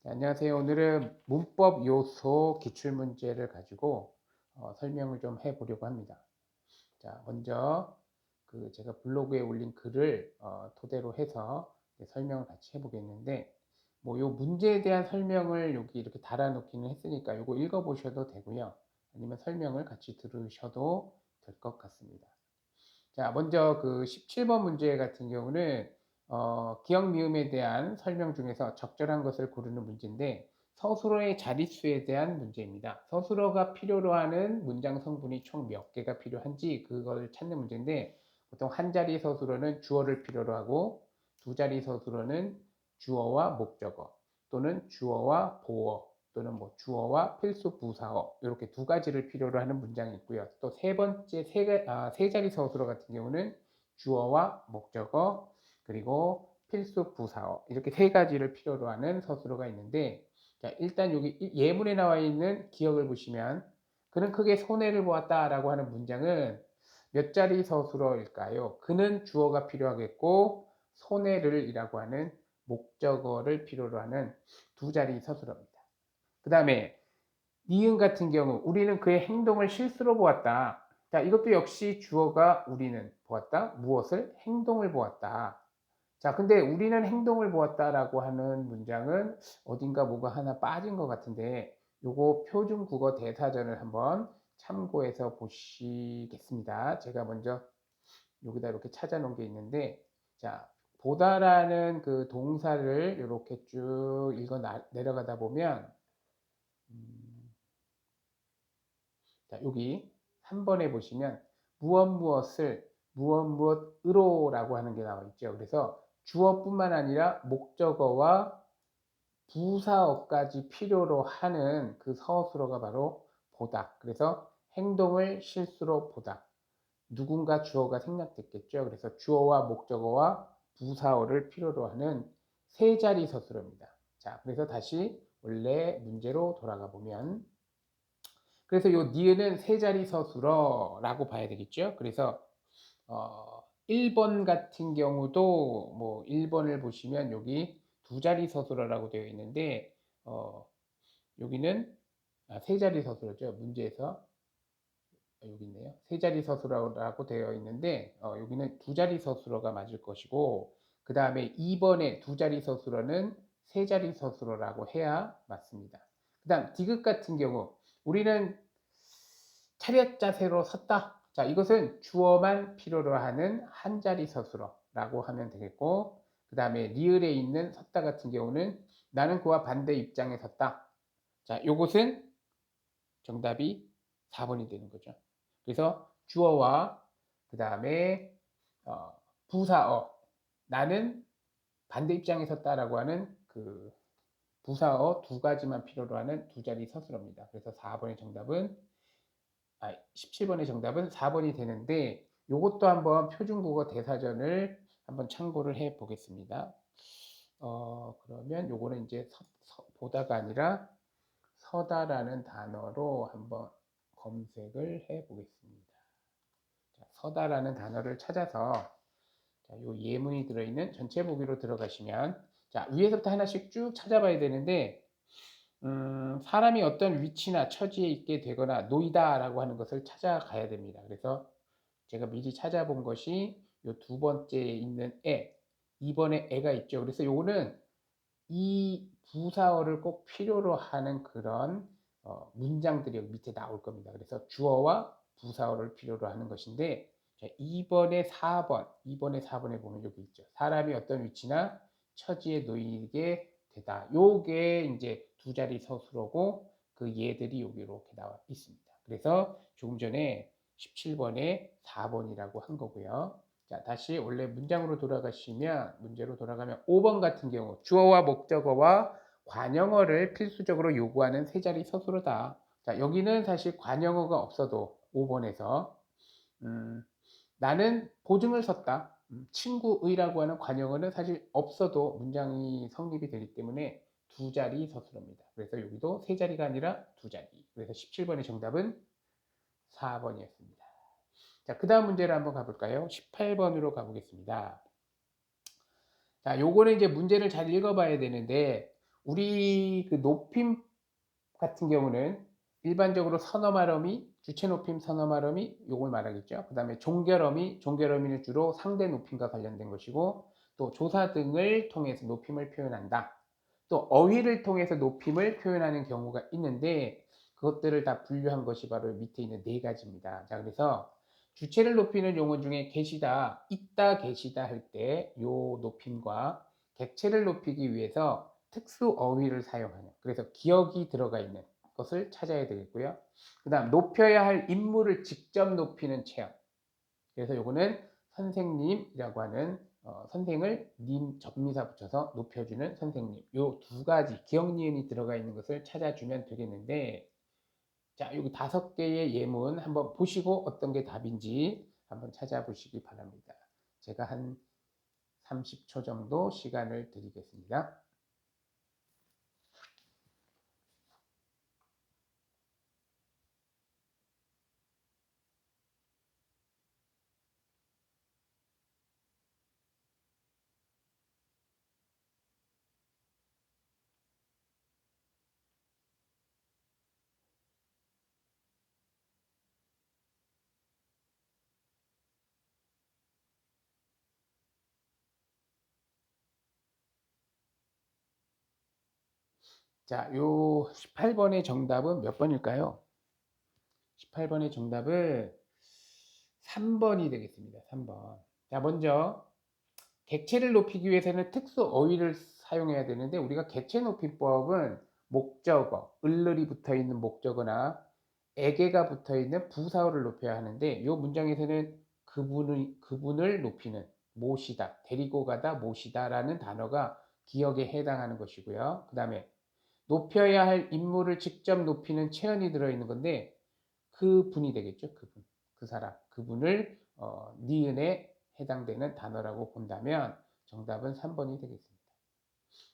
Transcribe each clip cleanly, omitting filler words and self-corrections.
네, 안녕하세요. 오늘은 문법 요소 기출문제를 가지고 설명을 좀 해보려고 합니다. 자, 먼저 제가 블로그에 올린 글을 토대로 해서 설명을 같이 해보겠는데, 뭐 요 문제에 대한 설명을 여기 이렇게 달아놓기는 했으니까 요거 읽어보셔도 되고요. 아니면 설명을 같이 들으셔도 될 것 같습니다. 자, 먼저 그 17번 문제 같은 경우는 기억 미음에 대한 설명 중에서 적절한 것을 고르는 문제인데 서술어의 자릿수에 대한 문제입니다. 서술어가 필요로 하는 문장 성분이 총 몇 개가 필요한지 그걸 찾는 문제인데 보통 한 자리 서술어는 주어를 필요로 하고 두 자리 서술어는 주어와 목적어 또는 주어와 보어 또는 뭐 주어와 필수 부사어 이렇게 두 가지를 필요로 하는 문장이 있고요. 또 세 번째 세 자리 서술어 같은 경우는 주어와 목적어 그리고 필수 부사어 이렇게 세 가지를 필요로 하는 서술어가 있는데 자, 일단 여기 예문에 나와 있는 기억을 보시면 그는 크게 손해를 보았다라고 하는 문장은 몇 자리 서술어일까요? 그는 주어가 필요하겠고 손해를 이라고 하는 목적어를 필요로 하는 두 자리 서술어입니다. 그 다음에 니은 같은 경우 우리는 그의 행동을 실수로 보았다. 자, 이것도 역시 주어가 우리는 보았다. 무엇을? 행동을 보았다. 자, 근데 우리는 행동을 보았다라고 하는 문장은 어딘가 뭐가 하나 빠진 것 같은데 요거 표준국어 대사전을 한번 참고해서 보시겠습니다. 제가 먼저 여기다 이렇게 찾아 놓은 게 있는데 자, 보다라는 그 동사를 이렇게 쭉 읽어 내려가다 보면 음, 자, 여기 3번에 보시면 무엇 무엇을 무엇 무엇으로라고 하는 게 나와 있죠. 그래서 주어뿐만 아니라 목적어와 부사어까지 필요로 하는 그 서술어가 바로 보다. 그래서 행동을 실수로 보다. 누군가 주어가 생략됐겠죠. 그래서 주어와 목적어와 부사어를 필요로 하는 세 자리 서술어입니다. 자, 그래서 다시 원래 문제로 돌아가 보면 그래서 요 니은은 세 자리 서술어라고 봐야 되겠죠. 그래서 1번 같은 경우도 뭐 1번을 보시면 여기 두 자리 서술어라고 되어 있는데 여기는 세 자리 서술어죠. 문제에서 여기 있네요. 세 자리 서술어라고 되어 있는데 여기는 두 자리 서술어가 맞을 것이고 그 다음에 2번에 두 자리 서술어는 세 자리 서술어라고 해야 맞습니다. 그 다음 디귿 같은 경우 우리는 차렷 자세로 섰다. 자, 이것은 주어만 필요로 하는 한 자리 서술어라고 하면 되겠고 그 다음에 리을에 있는 섰다 같은 경우는 나는 그와 반대 입장에 섰다. 자, 요것은 정답이 4번이 되는 거죠. 그래서 주어와 그 다음에 부사어 나는 반대 입장에 섰다라고 하는 그 부사어 두 가지만 필요로 하는 두 자리 서술어입니다. 그래서 4번의 정답은 17번의 정답은 4번이 되는데 이것도 한번 표준국어 대사전을 한번 참고를 해 보겠습니다. 그러면 요거는 이제 보다가 아니라 서다라는 단어로 한번 검색을 해 보겠습니다. 자, 서다라는 단어를 찾아서 자, 요 예문이 들어있는 전체 보기로 들어가시면 자, 위에서부터 하나씩 쭉 찾아봐야 되는데 사람이 어떤 위치나 처지에 있게 되거나 놓이다라고 하는 것을 찾아가야 됩니다. 그래서 제가 미리 찾아본 것이 요 두 번째에 있는 2번에 애가 있죠. 그래서 요거는 이 부사어를 꼭 필요로 하는 그런 문장들이 여기 밑에 나올 겁니다. 그래서 주어와 부사어를 필요로 하는 것인데 자, 2번에 4번에 보면 여기 있죠. 사람이 어떤 위치나 처지에 놓이게 되다. 요게 이제 두 자리 서술어고 그 예들이 여기 이렇게 나와 있습니다. 그래서 조금 전에 17번에 4번이라고 한 거고요. 자, 다시 원래 문장으로 돌아가시면 문제로 돌아가면 5번 같은 경우 주어와 목적어와 관형어를 필수적으로 요구하는 세 자리 서술어다. 자, 여기는 사실 관형어가 없어도 5번에서 나는 보증을 섰다. 친구의라고 하는 관형어는 사실 없어도 문장이 성립이 되기 때문에 두 자리 서술어입니다. 그래서 여기도 세 자리가 아니라 두 자리. 그래서 17번의 정답은 4번이었습니다. 자, 그 다음 문제를 한번 가볼까요? 18번으로 가보겠습니다. 자, 요거는 이제 문제를 잘 읽어봐야 되는데, 우리 그 높임 같은 경우는 일반적으로 선어말어미, 주체 높임 선어말어미 요걸 말하겠죠. 그다음에 종결어미는 주로 상대 높임과 관련된 것이고 또 조사 등을 통해서 높임을 표현한다. 또 어휘를 통해서 높임을 표현하는 경우가 있는데 그것들을 다 분류한 것이 바로 밑에 있는 네 가지입니다. 자, 그래서 주체를 높이는 용어 중에 계시다, 있다, 계시다 할 때 요 높임과 객체를 높이기 위해서 특수 어휘를 사용하는, 그래서 기억이 들어가 있는 것을 찾아야 되겠고요. 그 다음 높여야 할 인물을 직접 높이는 체험. 그래서 요거는 선생님이라고 하는 선생을 님 접미사 붙여서 높여주는 선생님. 요 두 가지 기억 니은이 들어가 있는 것을 찾아주면 되겠는데, 자, 여기 5개의 예문 한번 보시고 어떤 게 답인지 한번 찾아보시기 바랍니다. 제가 한 30초 정도 시간을 드리겠습니다. 자, 요 18번의 정답은 몇 번일까요? 18번의 정답은 3번이 되겠습니다. 3번. 자, 먼저 객체를 높이기 위해서는 특수 어휘를 사용해야 되는데 우리가 객체 높이법은 목적어, 을을이 붙어 있는 목적어나 에게가 붙어 있는 부사어를 높여야 하는데 이 문장에서는 그분을 높이는 모시다, 데리고 가다, 모시다라는 단어가 기억에 해당하는 것이고요. 그 다음에 높여야 할 인물을 직접 높이는 체언이 들어있는 건데 그분이 되겠죠. 그분, 그 사람, 그분을 니은에 해당되는 단어라고 본다면 정답은 3번이 되겠습니다.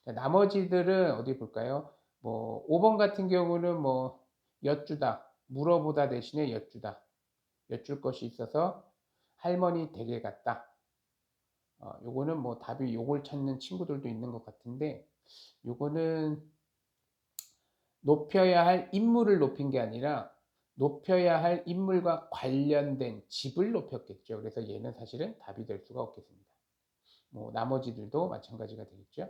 자, 나머지들은 어디 볼까요? 뭐 5번 같은 경우는 뭐 여쭈다, 물어보다 대신에 여쭈다, 여쭐 것이 있어서 할머니 댁에 갔다. 요거는 뭐 답이 요걸 찾는 친구들도 있는 것 같은데 요거는 높여야 할 인물을 높인 게 아니라 높여야 할 인물과 관련된 집을 높였겠죠. 그래서 얘는 사실은 답이 될 수가 없겠습니다. 뭐 나머지들도 마찬가지가 되겠죠.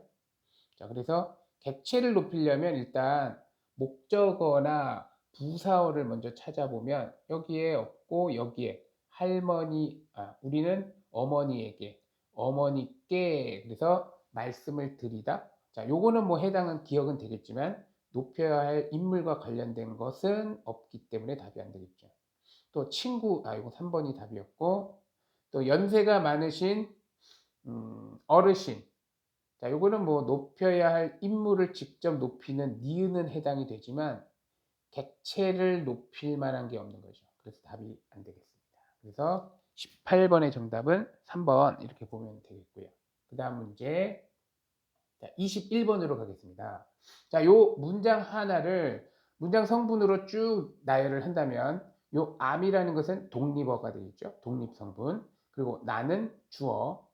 자, 그래서 객체를 높이려면 일단 목적어나 부사어를 먼저 찾아보면 여기에 없고 여기에 할머니, 우리는 어머니에게, 어머니께, 그래서 말씀을 드리다. 자, 요거는 뭐 해당은 기억은 되겠지만 높여야 할 인물과 관련된 것은 없기 때문에 답이 안 되겠죠. 또 친구, 이거 3번이 답이었고, 또 연세가 많으신 어르신. 자, 요거는 뭐 높여야 할 인물을 직접 높이는 니은은 해당이 되지만 객체를 높일 만한 게 없는 거죠. 그래서 답이 안 되겠습니다. 그래서 18번의 정답은 3번 이렇게 보면 되겠고요. 그 다음 문제 21번으로 가겠습니다. 자, 요 문장 하나를 문장 성분으로 쭉 나열을 한다면 요 암이라는 것은 독립어가 되겠죠. 독립성분. 그리고 나는 주어,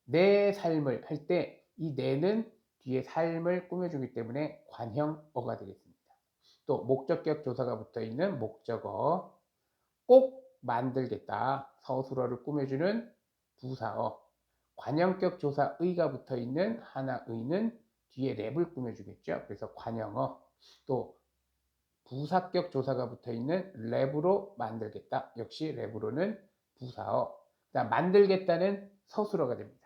내 삶을 할 때 이 내는 뒤에 삶을 꾸며주기 때문에 관형어가 되겠습니다. 또 목적격 조사가 붙어 있는 목적어, 꼭 만들겠다 서술어를 꾸며주는 부사어, 관형격 조사 의가 붙어 있는 하나의는 뒤에 랩을 꾸며주겠죠. 그래서 관형어. 또 부사격 조사가 붙어 있는 랩으로 만들겠다. 역시 랩으로는 부사어. 그다음 만들겠다는 서술어가 됩니다.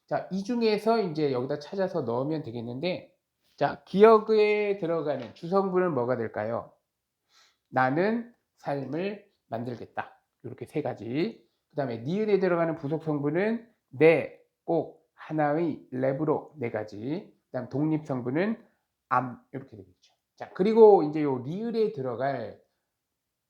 자, 이 중에서 이제 여기다 찾아서 넣으면 되겠는데, 자, 기억에 들어가는 주성분은 뭐가 될까요? 나는 삶을 만들겠다. 이렇게 세 가지. 그 다음에 니은에 들어가는 부속 성분은 내, 꼭, 하나의, 랩으로 네 가지. 그 다음 독립 성분은 암, 이렇게 되겠죠. 자, 그리고 이제 요 리을에 들어갈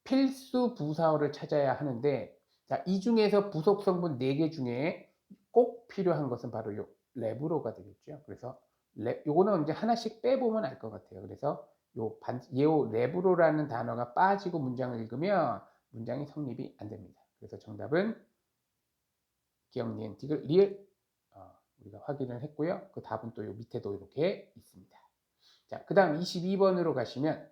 필수 부사어를 찾아야 하는데, 자, 이 중에서 부속 성분 4개 중에 꼭 필요한 것은 바로 요 랩으로가 되겠죠. 그래서 요거는 이제 하나씩 빼보면 알 것 같아요. 그래서 요 랩으로라는 단어가 빠지고 문장을 읽으면 문장이 성립이 안 됩니다. 그래서 정답은 기억, 니은, 디귿, 리을 우리가 확인을 했고요. 그 답은 또 요 밑에도 이렇게 있습니다. 자, 그 다음 22번으로 가시면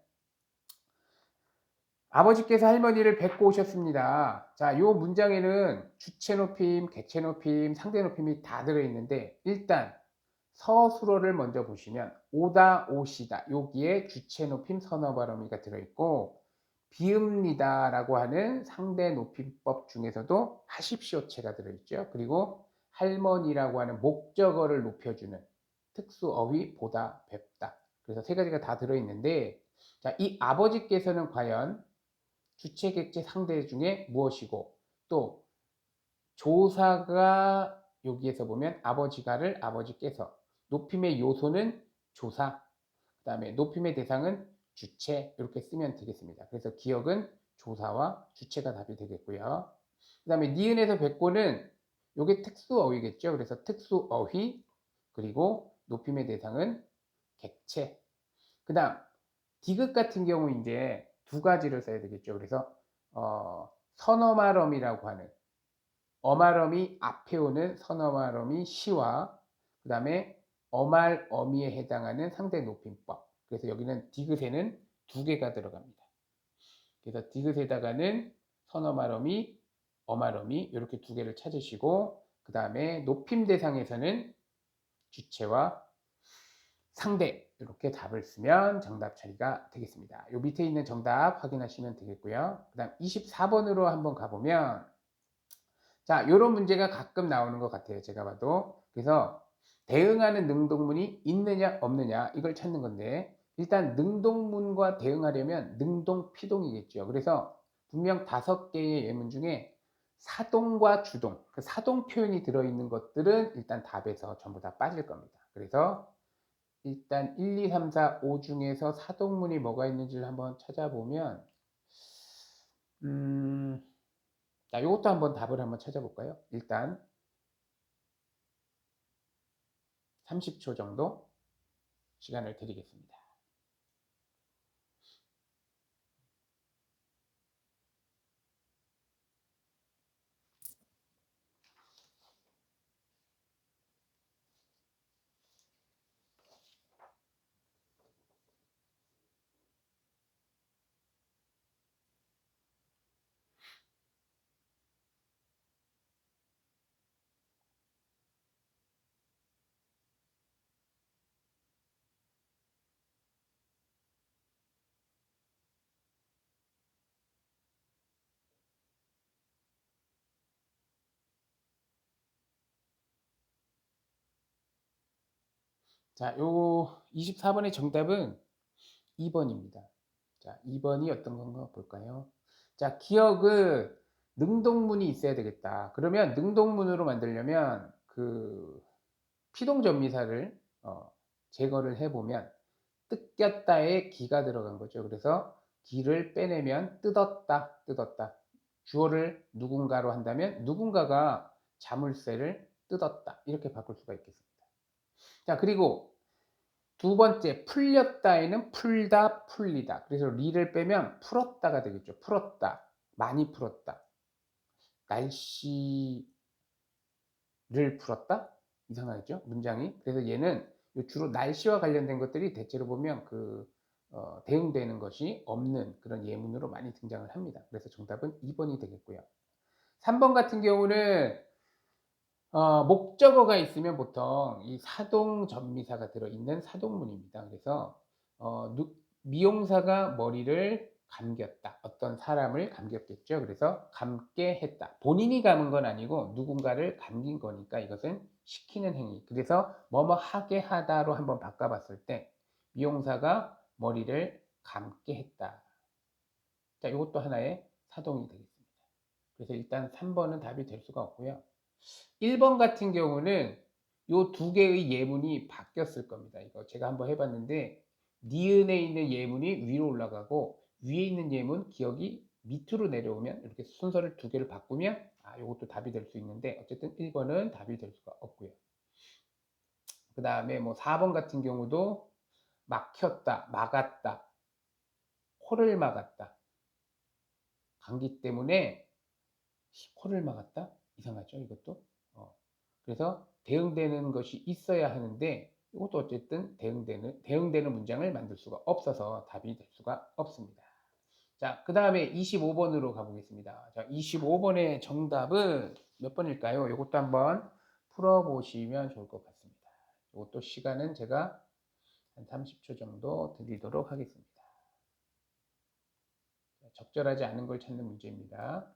아버지께서 할머니를 뵙고 오셨습니다. 자, 요 문장에는 주체 높임, 객체 높임, 상대 높임이 다 들어있는데 일단 서술어를 먼저 보시면 오다, 오시다 여기에 주체 높임, 선어 발음이가 들어있고 비읍니다 라고 하는 상대 높임법 중에서도 하십시오체가 들어있죠. 그리고 할머니라고 하는 목적어를 높여주는 특수어휘 보다, 뵙다. 그래서 세 가지가 다 들어있는데 자, 이 아버지께서는 과연 주체, 객체, 상대 중에 무엇이고 또 조사가 여기에서 보면 아버지가를 아버지께서 높임의 요소는 조사 그 다음에 높임의 대상은 주체 이렇게 쓰면 되겠습니다. 그래서 기억은 조사와 주체가 답이 되겠고요. 그 다음에 니은에서 뵙고는 이게 특수어휘겠죠. 그래서 특수어휘 그리고 높임의 대상은 객체 그 다음 디귿 같은 경우 이제 두 가지를 써야 되겠죠. 그래서 선어말어미라고 하는 어말어미 앞에 오는 선어말어미 시와 그 다음에 어말어미에 해당하는 상대 높임법. 그래서 여기는 디귿에는 두 개가 들어갑니다. 그래서 디귿에다가는 선어말어미, 어말어미 이렇게 두 개를 찾으시고 그 다음에 높임 대상에서는 주체와 상대 이렇게 답을 쓰면 정답 처리가 되겠습니다. 요 밑에 있는 정답 확인하시면 되겠고요. 그 다음 24번으로 한번 가보면 자, 요런 문제가 가끔 나오는 것 같아요. 제가 봐도. 그래서 대응하는 능동문이 있느냐 없느냐 이걸 찾는 건데 일단 능동문과 대응하려면 능동피동이겠죠. 그래서 분명 5개의 예문 중에 사동과 주동, 그 사동 표현이 들어있는 것들은 일단 답에서 전부 다 빠질 겁니다. 그래서 일단 1, 2, 3, 4, 5 중에서 사동문이 뭐가 있는지를 한번 찾아보면 자, 이것도 한번 답을 한번 찾아볼까요? 일단 30초 정도 시간을 드리겠습니다. 자, 요 24번의 정답은 2번입니다. 자, 2번이 어떤 건가 볼까요? 자, 기억은 능동문이 있어야 되겠다. 그러면 능동문으로 만들려면 그 피동전미사를 제거를 해보면 뜯겼다에 기가 들어간 거죠. 그래서 기를 빼내면 뜯었다, 뜯었다. 주어를 누군가로 한다면 누군가가 자물쇠를 뜯었다. 이렇게 바꿀 수가 있겠습니다. 자, 그리고 두 번째, 풀렸다에는 풀다, 풀리다. 그래서 리를 빼면 풀었다가 되겠죠. 풀었다, 많이 풀었다. 날씨를 풀었다? 이상하죠? 문장이. 그래서 얘는 주로 날씨와 관련된 것들이 대체로 보면 대응되는 것이 없는 그런 예문으로 많이 등장을 합니다. 그래서 정답은 2번이 되겠고요. 3번 같은 경우는 목적어가 있으면 보통 이 사동 전미사가 들어있는 사동문입니다. 그래서 미용사가 머리를 감겼다. 어떤 사람을 감겼겠죠. 그래서 감게 했다. 본인이 감은 건 아니고 누군가를 감긴 거니까 이것은 시키는 행위. 그래서 뭐뭐 하게 하다로 한번 바꿔봤을 때 미용사가 머리를 감게 했다. 자, 이것도 하나의 사동이 되겠습니다. 그래서 일단 3번은 답이 될 수가 없고요. 1번 같은 경우는 이 두 개의 예문이 바뀌었을 겁니다. 이거 제가 한번 해봤는데 니은에 있는 예문이 위로 올라가고 위에 있는 예문 기억이 밑으로 내려오면 이렇게 순서를 두 개를 바꾸면 이것도 답이 될 수 있는데 어쨌든 1번은 답이 될 수가 없고요. 그 다음에 뭐 4번 같은 경우도 막혔다, 막았다, 코를 막았다. 감기 때문에 코를 막았다? 이상하죠, 이것도? 그래서 대응되는 것이 있어야 하는데 이것도 어쨌든 대응되는 문장을 만들 수가 없어서 답이 될 수가 없습니다. 자, 그 다음에 25번으로 가보겠습니다. 자, 25번의 정답은 몇 번일까요? 이것도 한번 풀어보시면 좋을 것 같습니다. 이것도 시간은 제가 한 30초 정도 드리도록 하겠습니다. 적절하지 않은 걸 찾는 문제입니다.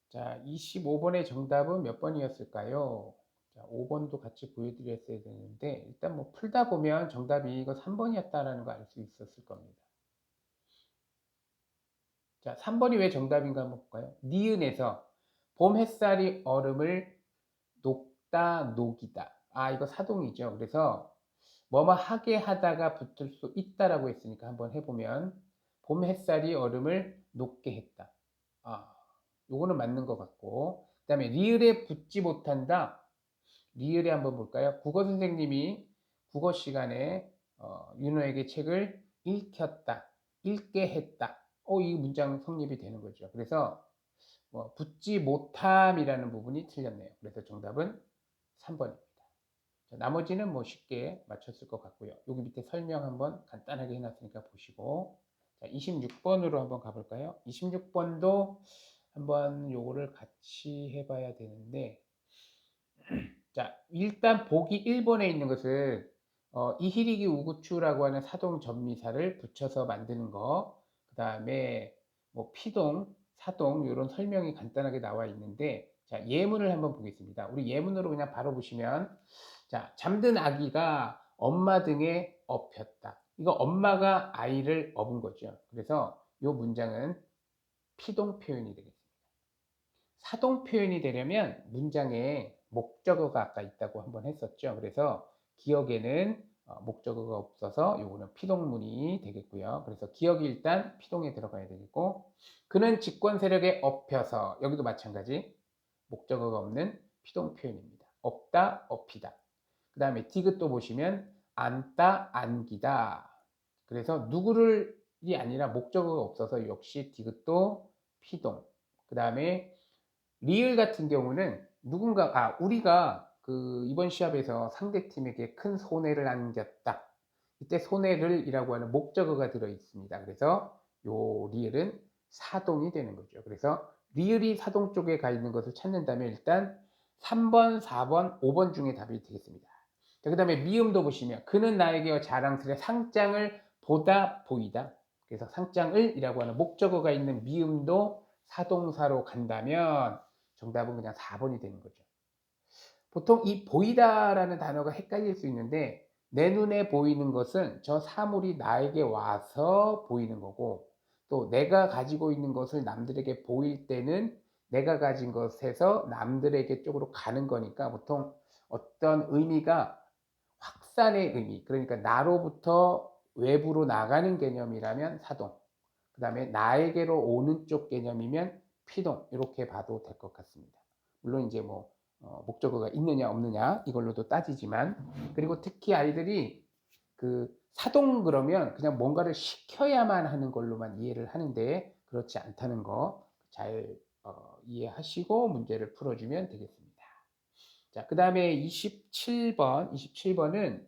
자, 25번의 정답은 몇 번이었을까요? 자, 5번도 같이 보여드렸어야 되는데, 일단 뭐 풀다 보면 정답이 이거 3번이었다라는 거 알 수 있었을 겁니다. 자, 3번이 왜 정답인가 한번 볼까요? 니은에서 봄 햇살이 얼음을 녹다, 녹이다. 아, 이거 사동이죠. 그래서 뭐뭐 하게 하다가 붙을 수 있다라고 했으니까 한번 해보면 봄 햇살이 얼음을 녹게 했다. 아, 요거는 맞는 것 같고. 그 다음에 리을에 붙지 못한다. 리을에 한번 볼까요? 국어 선생님이 국어 시간에 윤호에게 책을 읽혔다, 읽게 했다. 이 문장 성립이 되는 거죠. 그래서 붙지 못함이라는 부분이 틀렸네요. 그래서 정답은 3번입니다. 나머지는 뭐 쉽게 맞췄을 것 같고요. 여기 밑에 설명 한번 간단하게 해놨으니까 보시고, 자, 26번으로 한번 가볼까요? 26번도 한번 요거를 같이 해봐야 되는데, 자, 일단 보기 1번에 있는 것은 이희리기 우구추라고 하는 사동 전미사를 붙여서 만드는 거, 그 다음에 뭐 피동, 사동 이런 설명이 간단하게 나와 있는데, 자, 예문을 한번 보겠습니다. 우리 예문으로 그냥 바로 보시면, 자, 잠든 아기가 엄마 등에 업혔다. 이거 엄마가 아이를 업은 거죠. 그래서 이 문장은 피동 표현이 되겠습니다. 사동 표현이 되려면 문장에 목적어가 아까 있다고 한번 했었죠. 그래서 기억에는 목적어가 없어서 요거는 피동문이 되겠고요. 그래서 기억이 일단 피동에 들어가야 되겠고, 그는 직권 세력에 업혀서, 여기도 마찬가지 목적어가 없는 피동 표현입니다. 업다, 업히다. 그 다음에 디귿도 보시면 안다, 안기다. 그래서 누구를이 아니라 목적어가 없어서 역시 디귿도 피동. 그 다음에 리을 같은 경우는 우리가 그 이번 시합에서 상대팀에게 큰 손해를 안겼다. 이때 손해를 이라고 하는 목적어가 들어 있습니다. 그래서 요 리을은 사동이 되는 거죠. 그래서 리을이 사동 쪽에 가 있는 것을 찾는다면 일단 3번, 4번, 5번 중에 답이 되겠습니다. 그 다음에 미음도 보시면 그는 나에게 자랑스레 상장을 보다 보이다. 그래서 상장을 이라고 하는 목적어가 있는 미음도 사동사로 간다면 정답은 그냥 4번이 되는 거죠. 보통 이 보이다라는 단어가 헷갈릴 수 있는데 내 눈에 보이는 것은 저 사물이 나에게 와서 보이는 거고, 또 내가 가지고 있는 것을 남들에게 보일 때는 내가 가진 것에서 남들에게 쪽으로 가는 거니까 보통 어떤 의미가 확산의 의미, 그러니까 나로부터 외부로 나가는 개념이라면 사동, 그 다음에 나에게로 오는 쪽 개념이면 피동, 이렇게 봐도 될 것 같습니다. 물론 이제 뭐 목적어가 있느냐 없느냐 이걸로도 따지지만, 그리고 특히 아이들이 그 사동 그러면 그냥 뭔가를 시켜야만 하는 걸로만 이해를 하는데 그렇지 않다는 거 잘 이해하시고 문제를 풀어주면 되겠습니다. 자, 그 다음에 27번은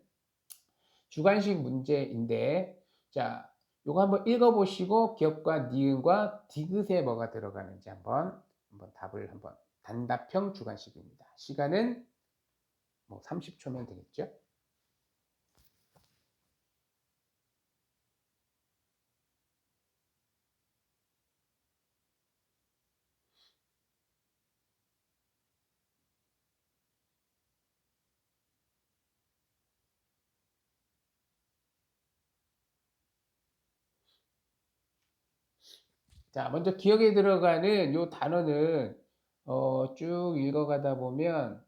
주관식 문제인데, 자, 요거 한번 읽어보시고 기억과 니은과 디귿에 뭐가 들어가는지 한번 답을 한번, 단답형 주관식입니다. 시간은 뭐 30초면 되겠죠? 자, 먼저 기억에 들어가는 요 단어는 쭉 읽어가다 보면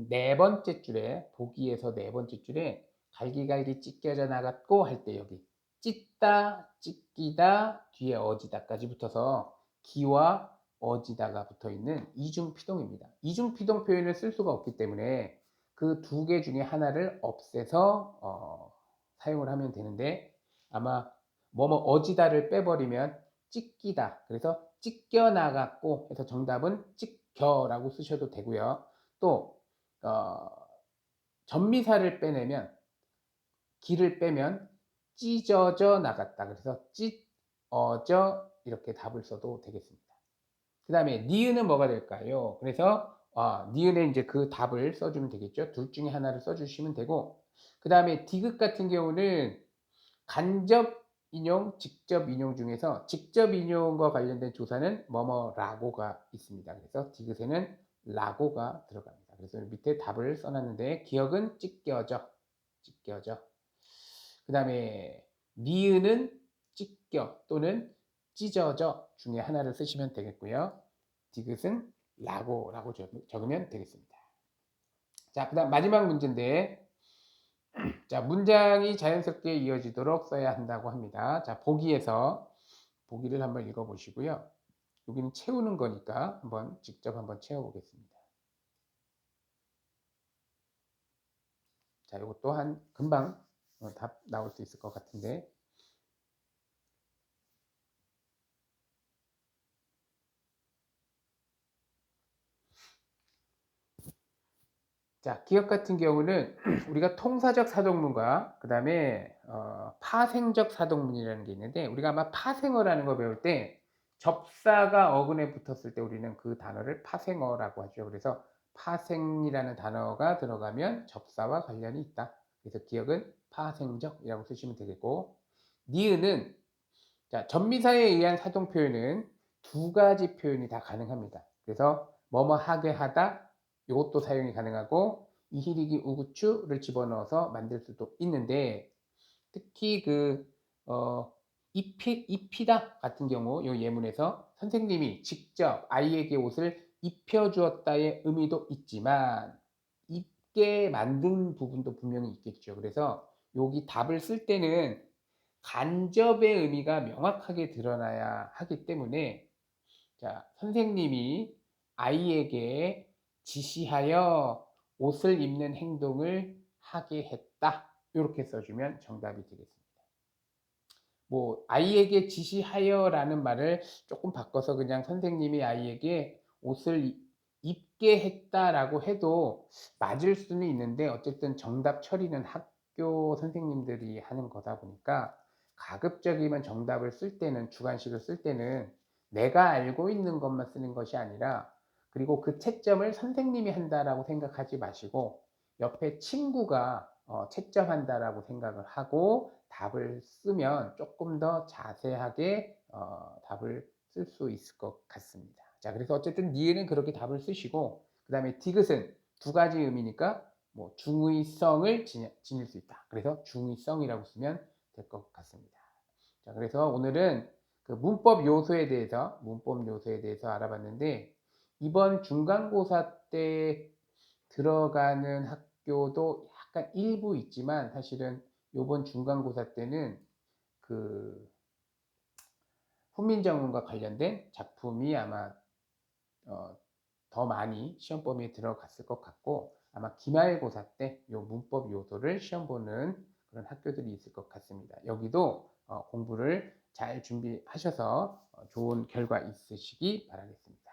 네 번째 줄에, 보기에서 네 번째 줄에 갈기갈기 찢겨져 나갔고 할 때 여기 찢다, 찢기다, 뒤에 어지다까지 붙어서 기와 어지다가 붙어 있는 이중피동입니다. 이중피동 표현을 쓸 수가 없기 때문에 그 두 개 중에 하나를 없애서 사용을 하면 되는데, 아마 뭐뭐 어지다를 빼버리면 찢기다, 그래서 찢겨 나갔고 해서 정답은 찢겨라고 쓰셔도 되고요. 또 전미사를 빼내면, 기를 빼면 찢어져 나갔다, 그래서 찢어져 이렇게 답을 써도 되겠습니다. 그 다음에 니은은 뭐가 될까요? 그래서 니은에 이제 그 답을 써주면 되겠죠. 둘 중에 하나를 써주시면 되고, 그 다음에 디귿 같은 경우는 간접 인용, 직접 인용 중에서 직접 인용과 관련된 조사는 뭐뭐라고가 있습니다. 그래서 디귿에는 라고가 들어갑니다. 그래서 밑에 답을 써놨는데 기억은 찢겨져, 찢겨져. 그 다음에 니은은 찢겨 또는 찢어져 중에 하나를 쓰시면 되겠고요. 디귿은 라고라고 적으면 되겠습니다. 자, 그 다음 마지막 문제인데, 자, 문장이 자연스럽게 이어지도록 써야 한다고 합니다. 자, 보기를 한번 읽어보시고요. 여기는 채우는 거니까 직접 한번 채워보겠습니다. 자, 이것도 금방 답 나올 수 있을 것 같은데. 자, 기억 같은 경우는 우리가 통사적 사동문과 그 다음에 파생적 사동문이라는 게 있는데, 우리가 아마 파생어라는 거 배울 때 접사가 어근에 붙었을 때 우리는 그 단어를 파생어라고 하죠. 그래서 파생이라는 단어가 들어가면 접사와 관련이 있다. 그래서 기억은 파생적이라고 쓰시면 되겠고, 니은은 자, 전미사에 의한 사동 표현은 두 가지 표현이 다 가능합니다. 그래서 뭐뭐 하게 하다, 이것도 사용이 가능하고 이히리기 우구추를 집어넣어서 만들 수도 있는데, 특히 입히다 같은 경우 이 예문에서 선생님이 직접 아이에게 옷을 입혀주었다의 의미도 있지만 입게 만든 부분도 분명히 있겠죠. 그래서 여기 답을 쓸 때는 간접의 의미가 명확하게 드러나야 하기 때문에, 자, 선생님이 아이에게 지시하여 옷을 입는 행동을 하게 했다, 이렇게 써주면 정답이 되겠습니다. 뭐 아이에게 지시하여라는 말을 조금 바꿔서 그냥 선생님이 아이에게 옷을 입게 했다라고 해도 맞을 수는 있는데, 어쨌든 정답 처리는 학교 선생님들이 하는 거다 보니까 가급적이면 정답을 쓸 때는, 주관식을 쓸 때는 내가 알고 있는 것만 쓰는 것이 아니라, 그리고 그 채점을 선생님이 한다라고 생각하지 마시고 옆에 친구가 채점한다라고 생각을 하고 답을 쓰면 조금 더 자세하게 답을 쓸 수 있을 것 같습니다. 자, 그래서 어쨌든 니은은 그렇게 답을 쓰시고, 그 다음에 디귿은 두 가지 의미니까 뭐 중의성을 지닐 수 있다. 그래서 중의성이라고 쓰면 될 것 같습니다. 자, 그래서 오늘은 그 문법 요소에 대해서 알아봤는데, 이번 중간고사 때 들어가는 학교도 약간 일부 있지만 사실은 이번 중간고사 때는 그 훈민정음과 관련된 작품이 아마 더 많이 시험 범위에 들어갔을 것 같고, 아마 기말고사 때 이 문법 요소를 시험 보는 그런 학교들이 있을 것 같습니다. 여기도 공부를 잘 준비하셔서 좋은 결과 있으시기 바라겠습니다.